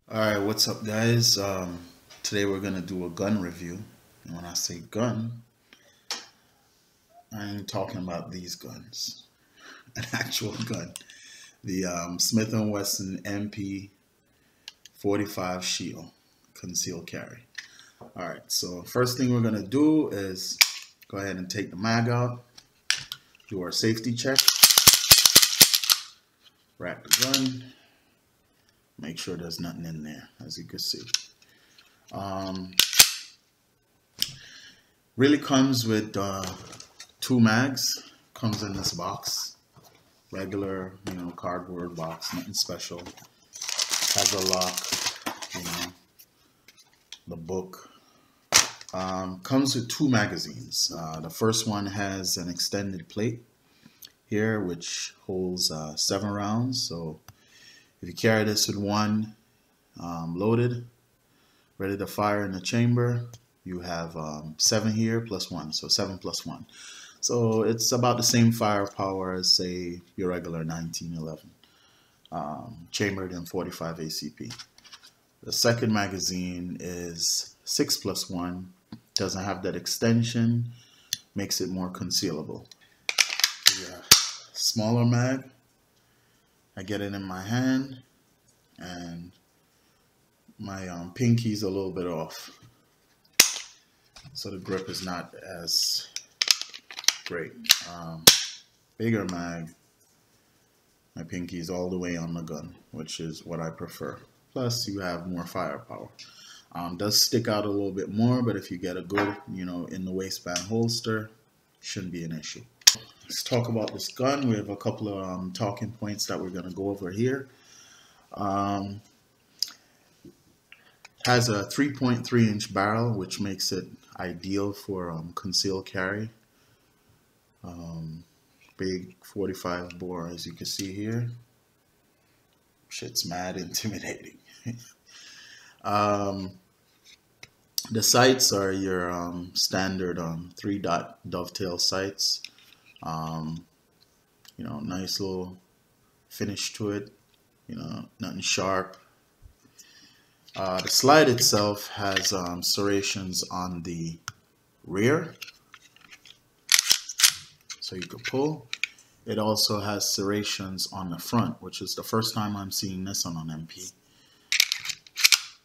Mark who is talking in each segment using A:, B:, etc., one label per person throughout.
A: Alright, what's up, guys? Today we're gonna do a gun review. And when I say gun, I ain't talking about these guns. An actual gun. The Smith Wesson M&P 45 Shield concealed carry. Alright, so first thing we're gonna do is go ahead and take the mag out, do our safety check, rack the gun, make sure there's nothing in there, as you can see. Really comes with two mags. Comes in this box, regular, cardboard box, nothing special. Has a lock, the book. Comes with two magazines. The first one has an extended plate here, which holds 7 rounds. So if you carry this with one loaded, ready to fire in the chamber, you have 7 here plus 1, so 7 plus 1. So it's about the same firepower as, say, your regular 1911, chambered in 45 ACP. The second magazine is 6 plus 1, doesn't have that extension, makes it more concealable. Yeah, smaller mag, I get it in my hand, and my pinky's a little bit off, so the grip is not as great. Bigger mag, my pinky's all the way on the gun, which is what I prefer. Plus, you have more firepower. Does stick out a little bit more, but if you get a good, in the waistband holster, shouldn't be an issue. Let's talk about this gun. We have a couple of talking points that we're going to go over here. Has a 3.3-inch barrel, which makes it ideal for concealed carry. Big 45 bore, as you can see here. Shit's mad intimidating. The sights are your standard 3-dot dovetail sights. Nice little finish to it. Nothing sharp. The slide itself has serrations on the rear, so you could pull. It also has serrations on the front, which is the first time I'm seeing this on an MP.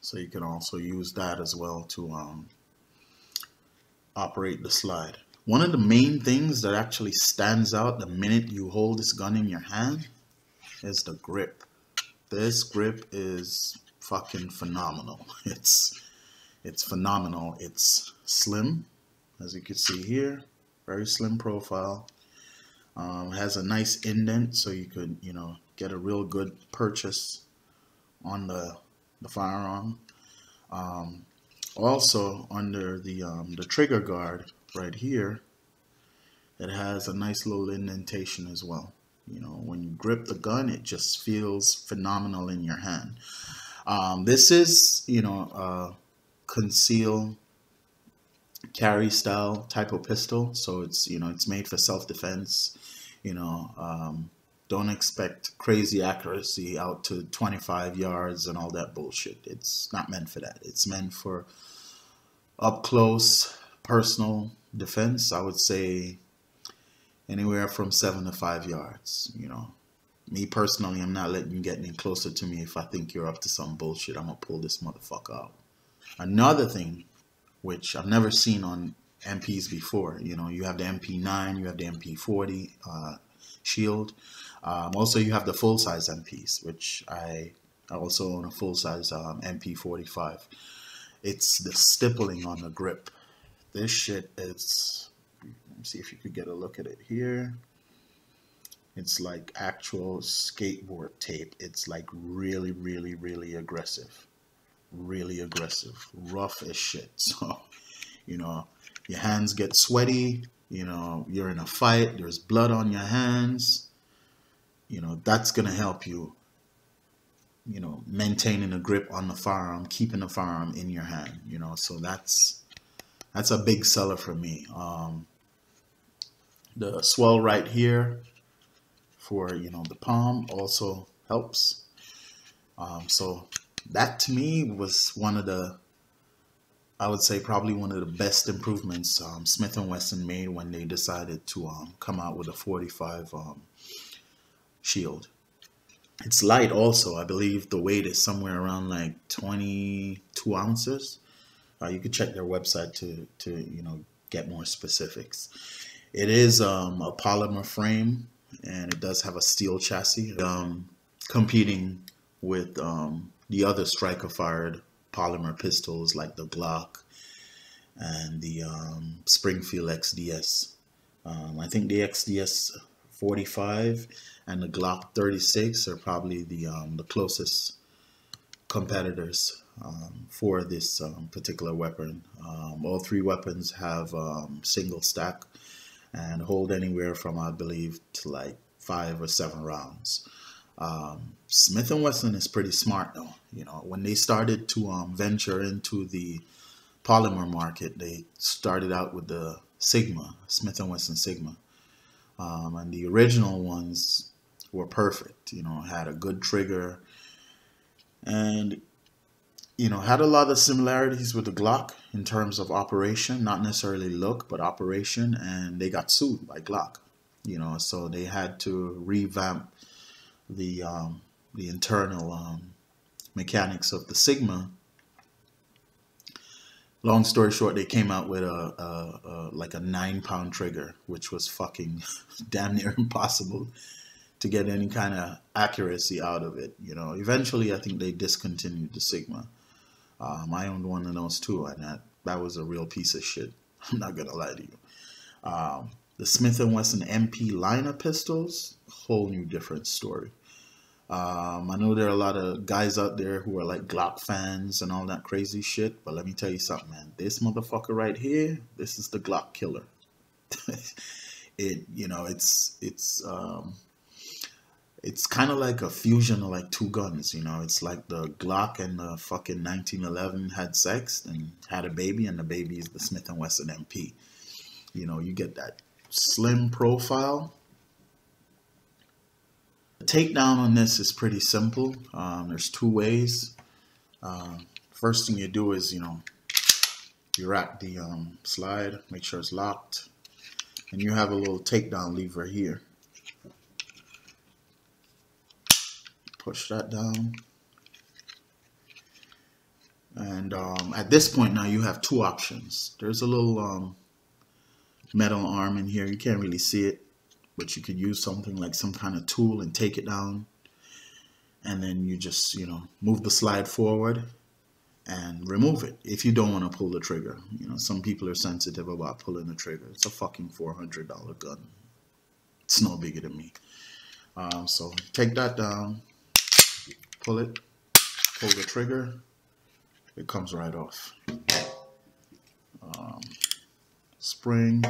A: So you can also use that as well to operate the slide. One of the main things that actually stands out the minute you hold this gun in your hand is the grip. This grip is fucking phenomenal. It's phenomenal. It's slim, as you can see here, very slim profile. Has a nice indent, so you could get a real good purchase on the firearm. Also under the trigger guard right here, it has a nice little indentation as well. When you grip the gun, it just feels phenomenal in your hand. This is conceal carry style type of pistol, so it's made for self-defense. Don't expect crazy accuracy out to 25 yards and all that bullshit. It's not meant for that. It's meant for up close personal defense. I would say anywhere from 7 to 5 yards. Me personally, I'm not letting you get any closer to me. If I think you're up to some bullshit, I'm gonna pull this motherfucker out. Another thing, which I've never seen on MPs before, you have the MP9, you have the MP40 Shield. Also, you have the full-size MPs, which I also own a full-size MP45. It's the stippling on the grip. This shit is, let me see if you could get a look at it here. It's like actual skateboard tape. It's like really, really, really aggressive. Really aggressive. Rough as shit. So, your hands get sweaty. You're in a fight. There's blood on your hands. That's going to help you, maintaining a grip on the firearm, keeping the firearm in your hand, so that's a big seller for me. The swell right here for, the palm also helps. So That to me was one of the, I would say probably one of the best improvements Smith and Wesson made when they decided to come out with a 45 shield. It's light also. I believe the weight is somewhere around like 22 ounces. You could check their website to you know, get more specifics. It is a polymer frame, and it does have a steel chassis, competing with the other striker fired polymer pistols like the Glock and the Springfield XDS. I think the XDS 45 and the Glock 36 are probably the closest competitors for this particular weapon. All three weapons have single stack and hold anywhere from, I believe, to like 5 or 7 rounds. Smith & Wesson is pretty smart though. You know, when they started to venture into the polymer market, they started out with the Sigma, Smith & Wesson Sigma. And the original ones were perfect, you know, had a good trigger and, you know, had a lot of similarities with the Glock in terms of operation, not necessarily look, but operation. And they got sued by Glock, you know, so they had to revamp the internal mechanics of the Sigma. Long story short, they came out with like a 9-pound trigger, which was fucking damn near impossible to get any kind of accuracy out of it. You know, eventually I think they discontinued the Sigma. I owned one of those too, and that was a real piece of shit. I'm not gonna lie to you. The Smith & Wesson M&P line of pistols, whole new different story. I know there are a lot of guys out there who are like Glock fans and all that crazy shit, but let me tell you something, man. This motherfucker right here, this is the Glock killer. You know, it's kind of like a fusion of like two guns, you know. It's like the Glock and the fucking 1911 had sex and had a baby, and the baby is the Smith & Wesson M&P. You know, you get that slim profile. The takedown on this is pretty simple. There's 2 ways. First thing you do is, you know, you rack the slide, make sure it's locked, and you have a little takedown lever here. Push that down, and at this point now you have 2 options. There's a little metal arm in here. You can't really see it, but you could use something like some kind of tool and take it down, and then you just, you know, move the slide forward and remove it if you don't want to pull the trigger. You know, some people are sensitive about pulling the trigger. It's a fucking $400 gun. It's no bigger than me. So take that down, pull it, pull the trigger, it comes right off. Spring,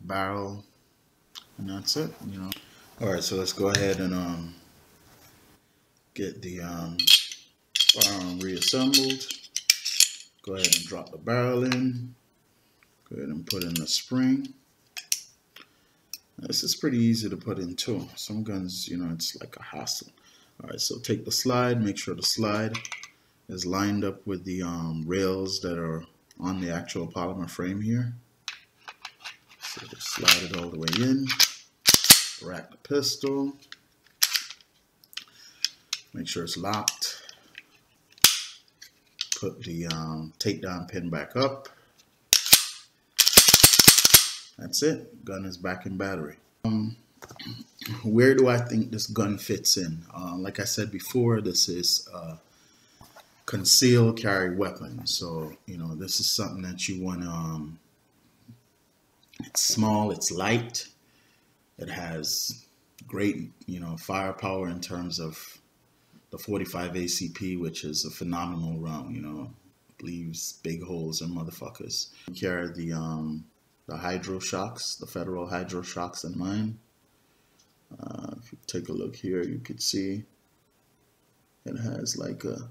A: barrel, and that's it, you know. All right, so let's go ahead and get the firearm reassembled. Go ahead and drop the barrel in. Go ahead and put in the spring. This is pretty easy to put in too. Some guns, you know, it's like a hassle. All right, so take the slide, make sure the slide is lined up with the rails that are on the actual polymer frame here. So just slide it all the way in, rack the pistol, make sure it's locked, put the takedown pin back up. That's it, gun is back in battery. Where do I think this gun fits in? Like I said before, this is a concealed carry weapon. So, you know, this is something that you want to, it's small, it's light, it has great, you know, firepower in terms of the 45 ACP, which is a phenomenal round, you know, leaves big holes in motherfuckers. You carry the hydro shocks, the Federal hydro shocks in mine. If you take a look here, you could see it has like a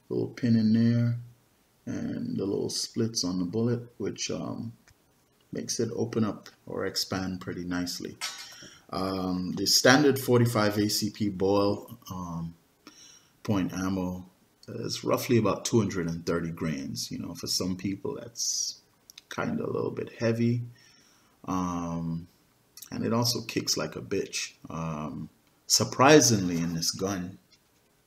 A: little pin in there and the little splits on the bullet, which makes it open up or expand pretty nicely. The standard 45 ACP boil point ammo is roughly about 230 grains. You know, for some people that's kind of a little bit heavy. And it also kicks like a bitch. Surprisingly, in this gun,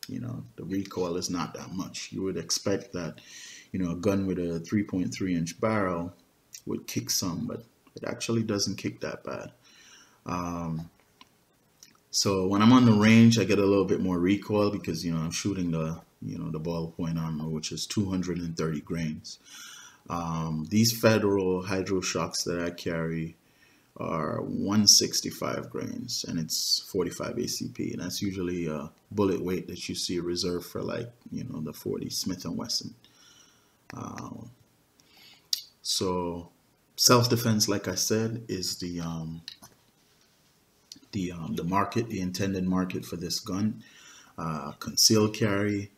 A: you know, the recoil is not that much. You would expect that, you know, a gun with a 3.3-inch barrel would kick some, but it actually doesn't kick that bad. So when I'm on the range, I get a little bit more recoil because, you know, I'm shooting the, you know, the ballpoint armor, which is 230 grains. These Federal Hydro Shocks that I carry are 165 grains, and it's 45 ACP, and that's usually a bullet weight that you see reserved for, like, you know, the 40 Smith and Wesson. So self-defense, like I said, is the market, the intended market for this gun. Concealed carry,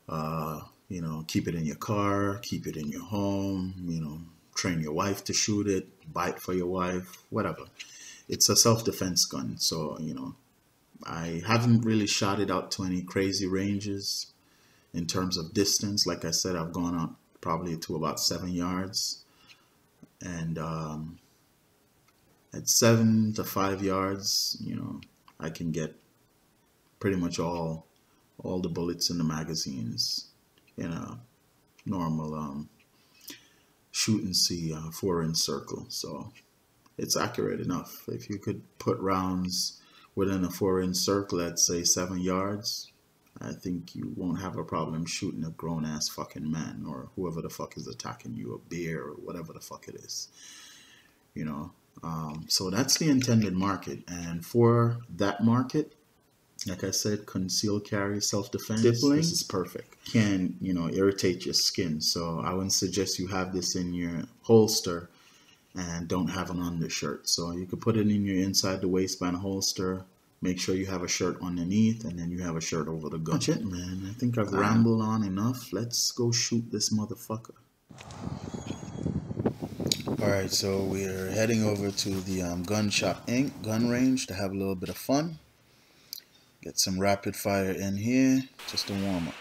A: you know, keep it in your car, keep it in your home, you know, train your wife to shoot it, buy it for your wife, whatever. It's a self-defense gun. So, you know, I haven't really shot it out to any crazy ranges in terms of distance. Like I said, I've gone out probably to about 7 yards, and at 7 to 5 yards, you know, I can get pretty much all the bullets in the magazines in a normal shoot and see 4-inch circle. So it's accurate enough. If you could put rounds within a 4-inch circle at, say, 7 yards, I think you won't have a problem shooting a grown-ass fucking man or whoever the fuck is attacking you, a bear or whatever the fuck it is, you know. So that's the intended market, and for that market, like I said, concealed carry, self-defense, Stippling, this is perfect. Can, you know, irritate your skin, so I wouldn't suggest you have this in your holster and don't have an undershirt. So you could put it in your inside the waistband holster, make sure you have a shirt underneath, and then you have a shirt over the gun. That's it, man. I think I've rambled on enough. Let's go shoot this motherfucker. Alright, so we're heading over to the Gun Shop Inc. gun range to have a little bit of fun. Get some rapid fire in here, just a warm up.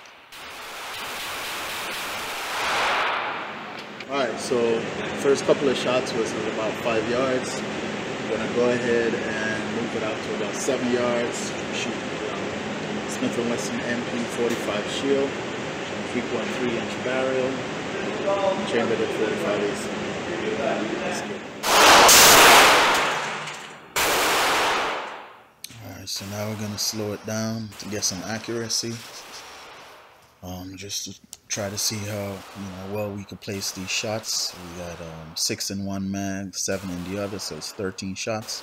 A: Alright, so first couple of shots was at about 5 yards. I'm going to go ahead and move it out to about 7 yards. Shoot Smith Wesson M&P 45 shield, 3.3-inch barrel, chambered at 45 AC. Alright, so now we're going to slow it down to get some accuracy. Just to try to see how, you know, well we could place these shots. We got 6 in one mag, 7 in the other, so it's 13 shots.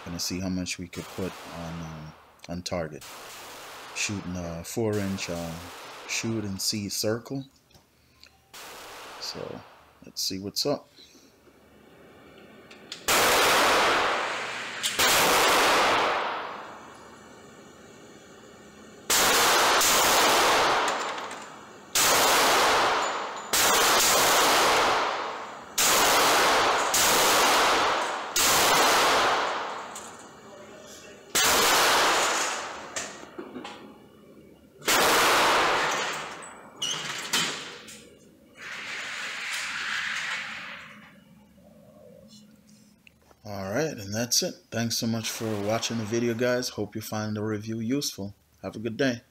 A: Gonna see how much we could put on target. Shooting a 4-inch shoot and see circle. So let's see what's up. Alright, and that's it. Thanks so much for watching the video, guys. Hope you find the review useful. Have a good day.